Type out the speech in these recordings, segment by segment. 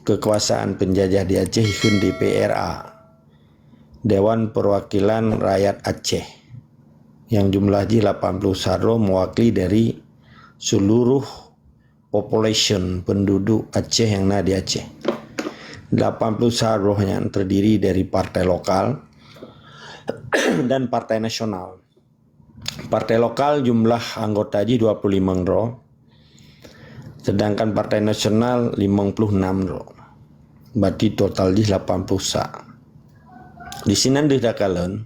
kekuasaan penjajah di Aceh ikun DPRA, Dewan Perwakilan Rakyat Aceh, yang jumlahnya 80 saro mewakili dari seluruh population penduduk Aceh yang ada di Aceh. 80 saro yang terdiri dari partai lokal dan partai nasional. Partai lokal jumlah anggota 25 ro, sedangkan partai nasional 56 ro. Berarti total di 80 sa. Di sini didakalan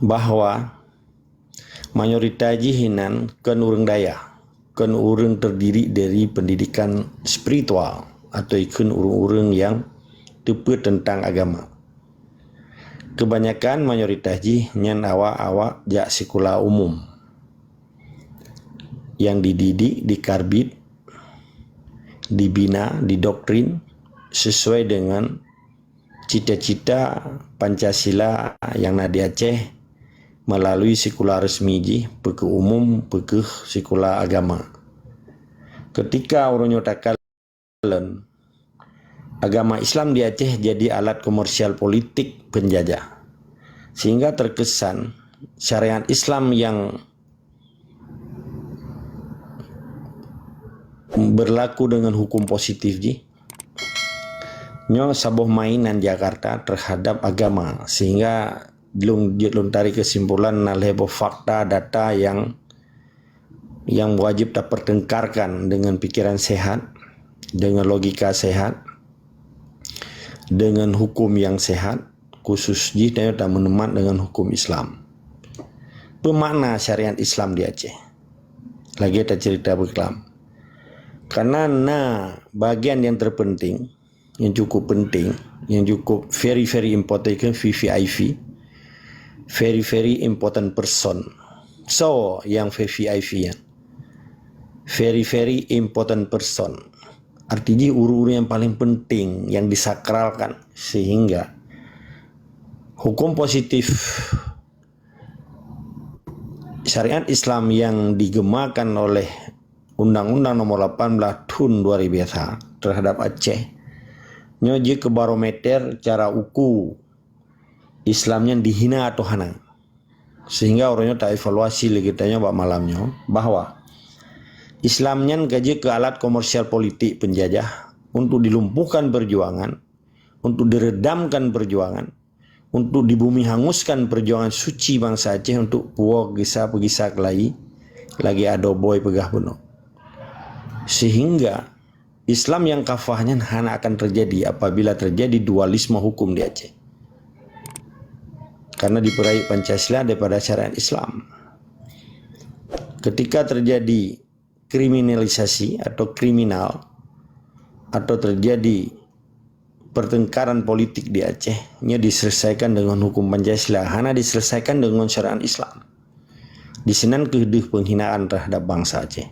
bahwa mayoritas hinan kan urang daya, kan urang terdiri dari pendidikan spiritual atau ikun urang-urang yang tepat tentang agama. Kebanyakan mayoritas nyan awak-awak jak sekolah umum yang dididik, dikarbit, dibina, didoktrin sesuai dengan cita-cita Pancasila yang ada di Aceh melalui sekolah resmi peke umum, peke sekolah agama. Ketika orang nyatakan agama Islam di Aceh jadi alat komersial politik penjajah, sehingga terkesan syariat Islam yang berlaku dengan hukum positif nyo sabuh mainan Jakarta terhadap agama, sehingga belum tarik kesimpulan nalhebo fakta data yang wajib tak pertengkarkan dengan pikiran sehat, dengan logika sehat, dengan hukum yang sehat, khusus jika tak menemat dengan hukum Islam. Pemakna syariat Islam di Aceh. Lagi kita cerita berkelam. Karena bagian yang terpenting, yang cukup penting, yang cukup very important kan VVIP, very important person. So yang VVIP ya, very important person. Artinya uru-uru yang paling penting, yang disakralkan, sehingga hukum positif syariat Islam yang digemakan oleh Undang-Undang Nomor 18 Tahun 2000 terhadap Aceh nyoji ke barometer cara uku Islamnya dihina atau hana, sehingga orangnya tak evaluasi lagi tanya bak malamnya bahwa Islamnya gaji ke alat komersial politik penjajah untuk dilumpuhkan perjuangan, untuk diredamkan perjuangan, untuk dibumi hanguskan perjuangan suci bangsa Aceh, untuk puak gisa lagi ada boy pegah bunuh. Sehingga Islam yang kafahnya hanya akan terjadi apabila terjadi dualisme hukum di Aceh, karena diperaih Pancasila daripada syariat Islam. Ketika terjadi kriminalisasi atau kriminal, atau terjadi pertengkaran politik di Aceh, nya diselesaikan dengan hukum Pancasila, hanya diselesaikan dengan syariat Islam. Di sini kehidupan penghinaan terhadap bangsa Aceh.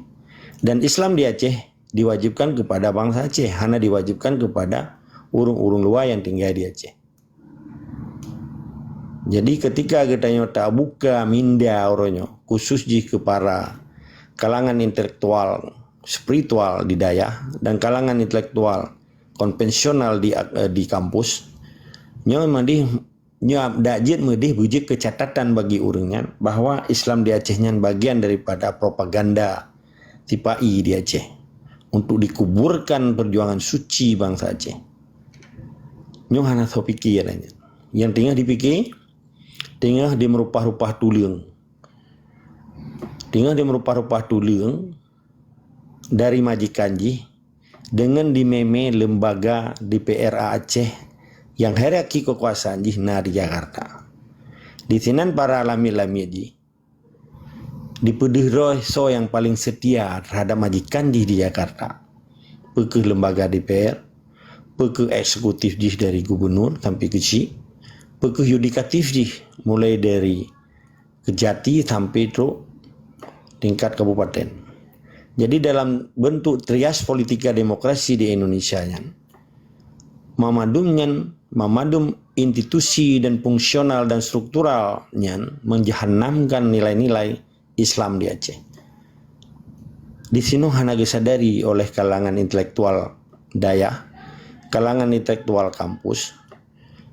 Dan Islam di Aceh diwajibkan kepada bangsa Aceh, hanya diwajibkan kepada urung-urung luar yang tinggal di Aceh. Jadi ketika kita nyata buka minda orangnya, khusus ke para kalangan intelektual spiritual di daya dan kalangan intelektual konvensional di kampus, dajit medih bujik kecatatan bagi urangnya bahwa Islam di Acehnya bagian daripada propaganda Tipai di Aceh untuk dikuburkan perjuangan suci bangsa Aceh. Hana so pikir yang tinggal dipikir, tinggal di merupah-rupah tulang, tinggal di merupah-rupah tulang dari majikan dengan dimeme lembaga DPRA Aceh yang hierarki kekuasaan di Jakarta. Di sinan para lami-lami dipedih so yang paling setia terhadap majikan di Jakarta. Peke lembaga DPR, peke eksekutif dari gubernur sampai ke peke yudikatif mulai dari Kejati sampai tingkat kabupaten. Jadi dalam bentuk trias politika demokrasi di Indonesia memadum institusi dan fungsional dan strukturalnya menjahanamkan nilai-nilai Islam di Aceh. Di sini hana disadari oleh kalangan intelektual daya, kalangan intelektual kampus,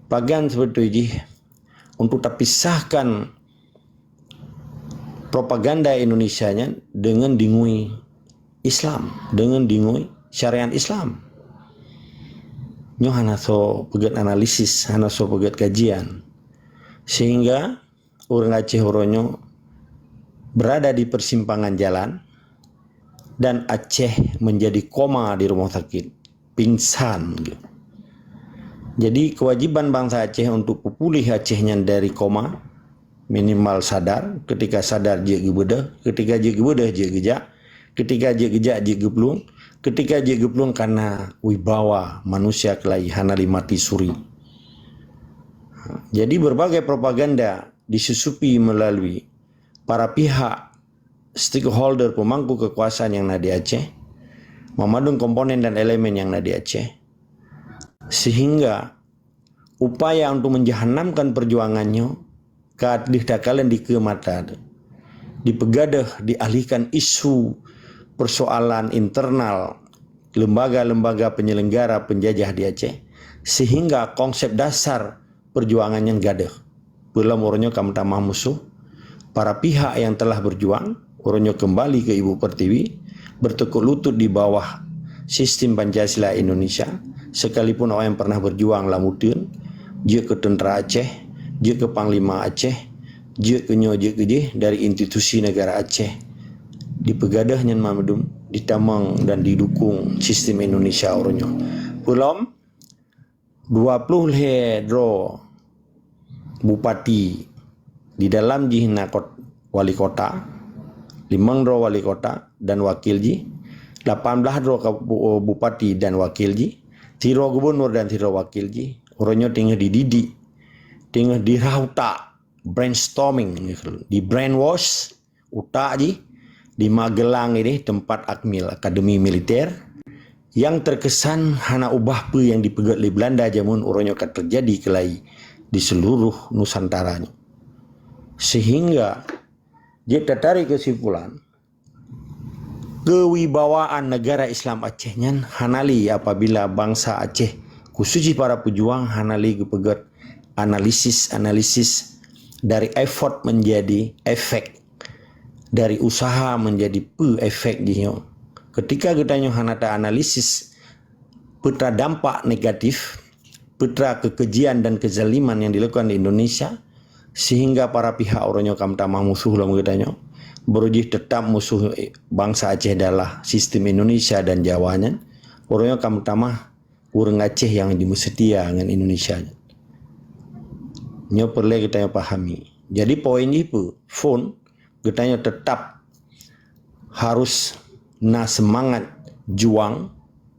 bagian seperti ini untuk terpisahkan propaganda Indonesianya dengan dingui Islam, dengan dingui syariat Islam. Nyo hana so pegat analisis, hana so pegat kajian, sehingga orang Aceh horonyo berada di persimpangan jalan dan Aceh menjadi koma di rumah sakit, pingsan. Jadi kewajiban bangsa Aceh untuk pulih Acehnya dari koma, minimal sadar. Ketika sadar dia gebedah, ketika dia gebedah dia gejak, ketika dia gejak dia geblung, ketika dia geblung karena wibawa manusia kelai hanali mati suri. Jadi berbagai propaganda disusupi melalui para pihak stakeholder pemangku kekuasaan yang ada di Aceh, memadun komponen dan elemen yang ada di Aceh, sehingga upaya untuk menjahanamkan perjuangannya kadih-kala dikemata, dipegadah, dialihkan isu persoalan internal lembaga-lembaga penyelenggara penjajah di Aceh, sehingga konsep dasar perjuangannya gadah. Belum orangnya kamtamah musuh, para pihak yang telah berjuang, orangnya kembali ke Ibu Pertiwi, bertekuk lutut di bawah sistem Pancasila Indonesia, sekalipun orang yang pernah berjuang lamutin, dia ke tentera Aceh, dia ke Panglima Aceh, dia ke dari institusi negara Aceh, dipegadahnya Mamadum, ditamang dan didukung sistem Indonesia orangnya. Belum 20 hedro bupati di dalam jihna wali kota, 5 dro wali kota dan wakil ji, 18 dro bupati dan wakil ji, 3 gubernur dan 3 wakil ji, orangnya tinggal dididik, tinggal dirauta, brainstorming, di brainwash, utak ji, di Magelang ini tempat Akmil, Akademi Militer, yang terkesan hana ubah pe yang dipegat oleh Belanda jamun orangnya akan terjadi kelai di seluruh Nusantaranya. Sehingga dia tertarik kesimpulan kewibawaan negara Islam Acehnya hanali apabila bangsa Aceh khususnya para pejuang hanali kepegat analisis dari effort menjadi efek, dari usaha menjadi efek dia. Ketika kita hanata analisis putra dampak negatif, putra kekejian dan kezaliman yang dilakukan di Indonesia, sehingga para pihak orangnya kamtamah musuh lah mengetanya berujih tetap musuh bangsa Aceh adalah sistem Indonesia dan Jawanya, orangnya kamtamah orang Aceh yang dimusetia dengan Indonesia. Nya perlu kita pahami. Jadi poin itu phone kita tetap harus semangat juang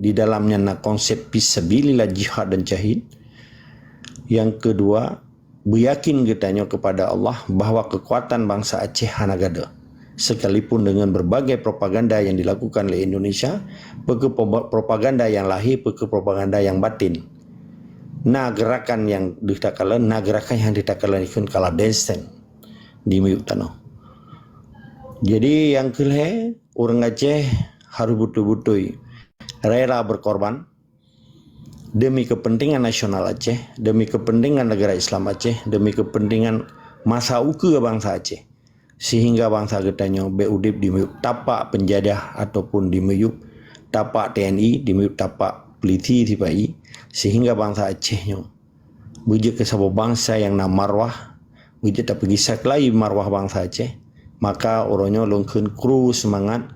di dalamnya konsep fisabilillah jihad dan jahid. Yang kedua, beryakin kitanya kepada Allah bahwa kekuatan bangsa Aceh hanagada, sekalipun dengan berbagai propaganda yang dilakukan oleh Indonesia, peke propaganda yang lahir, peke propaganda yang batin. Gerakan yang ditakalan, gerakan yang ditakalan itu kalah densen di miyuk tanah. Jadi yang kelih orang Aceh harus betul-betul rela berkorban demi kepentingan nasional Aceh, demi kepentingan negara Islam Aceh, demi kepentingan masa uke bangsa Aceh, sehingga bangsa getanya beudip di miyuk tapak penjajah ataupun di miyuk tapak TNI, di miyuk tapak peliti tibai, sehingga bangsa Acehnya bujik ke sebuah bangsa yang nama marwah, bujik tak pergi saklai marwah bangsa Aceh, maka orangnya longkeun semangat.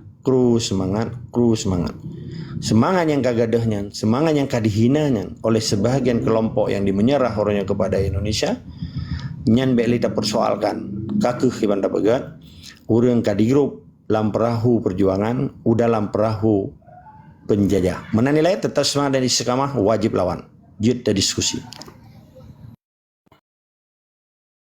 Semangat yang kagadahnya, semangat yang kadihinanya oleh sebahagian kelompok yang dimenyerah orangnya kepada Indonesia, nyan beli tak persoalkan kakuh ibanda pegat, urang kadigrup lam perahu perjuangan, udah lam perahu penjajah. Menanilai tetap semangat dan istiqamah wajib lawan. Jut diskusi.